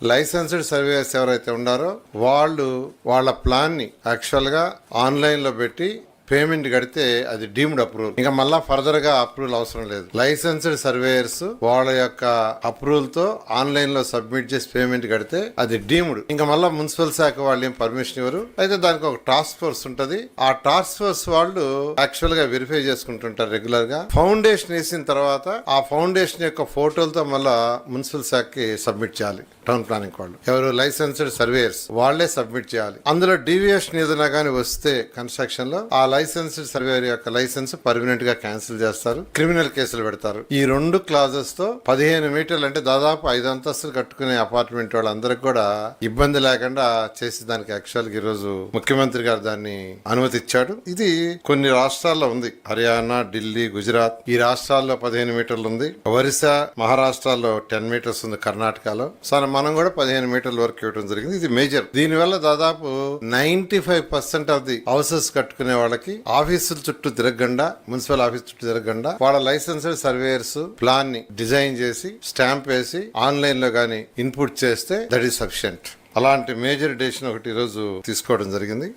Licensed surveyors ఎవరైతే ఉన్నారో వాళ్ళు వాళ్ళ ప్లాన్ ని యాక్చువల్ గా ఆన్లైన్ లో పెట్టి పేమెంట్ కడితే అది డీమ్డ్ అప్రూవల్. ఇంకా మళ్ళా ఫర్దర్ గా అప్రూవల్ అవసరం లేదు. లైసెన్స్డ్ సర్వేయర్స్ వాళ్ళ యొక్క అప్రూవల్ తో ఆన్లైన్ లో సబ్మిట్ చేసి పేమెంట్ కడితే అది డీమ్డ్. ఇంకా మళ్ళా మున్సిపల్ శాఖ వాళ్ళు ఏం పర్మిషన్ ఇవ్వరు. అయితే దానికి ఒక టాస్క్ ఫోర్స్ ఉంటది. ఆ టాస్క్ ఫోర్స్ వాళ్ళు యాక్చువల్ గా వెరిఫై చేసుకుంటుంటారు రెగ్యులర్ గా. ఫౌండేషన్ వేసిన తర్వాత ఆ ఫౌండేషన్ యొక్క ఫోటోలతో మళ్ళా మున్సిపల్ శాఖకి సబ్మిట్ చేయాలి. టౌన్ ప్లానింగ్ వాళ్ళు ఎవరు లైసెన్స్డ్ సర్వేయర్స్ వాళ్లే సబ్మిట్ చేయాలి. అందులో డీవియేషన్ ఏదైనా కానీ వస్తే కన్స్ట్రక్షన్ లో ఆ లైసెన్స్డ్ సర్వేయర్ యొక్క లైసెన్స్ పర్మనెంట్ గా క్యాన్సిల్ చేస్తారు, క్రిమినల్ కేసులు పెడతారు. ఈ రెండు క్లాజెస్ తో 15 మీటర్లు అంటే దాదాపు 5 అంతస్తులు కట్టుకునే అపార్ట్మెంట్ వాళ్ళందరికి కూడా ఇబ్బంది లేకుండా చేసి దానికి యాక్చువల్ గా ఈ రోజు ముఖ్యమంత్రి గారు దాన్ని అనుమతి ఇచ్చాడు. ఇది కొన్ని రాష్ట్రాల్లో ఉంది. హర్యానా, ఢిల్లీ, గుజరాత్ ఈ రాష్ట్రాల్లో 15 మీటర్లు ఉంది. ఒరిస్సా, మహారాష్ట్రలో 10 మీటర్స్ ఉంది. కర్ణాటకలో సరే మనం కూడా 15 మీటర్ల వరకు ఇవ్వడం జరిగింది. ఇది మేజర్. దీనివల్ల దాదాపు 95% ఆఫ్ ది హౌసెస్ కట్టుకునే వాళ్ళకి ఆఫీసుల చుట్టూ తిరగకుండా, మున్సిపల్ ఆఫీస్ చుట్టూ తిరగకుండా వాళ్ళ లైసెన్స్డ్ సర్వేయర్స్ ప్లాన్ ని డిజైన్ చేసి స్టాంప్ వేసి ఆన్లైన్ లో గానీ ఇన్పుట్ చేస్తే దట్ ఈస్ సఫిషియంట్. అలాంటి మేజర్ డెసిషన్ ఒకటి ఈ రోజు తీసుకోవడం జరిగింది.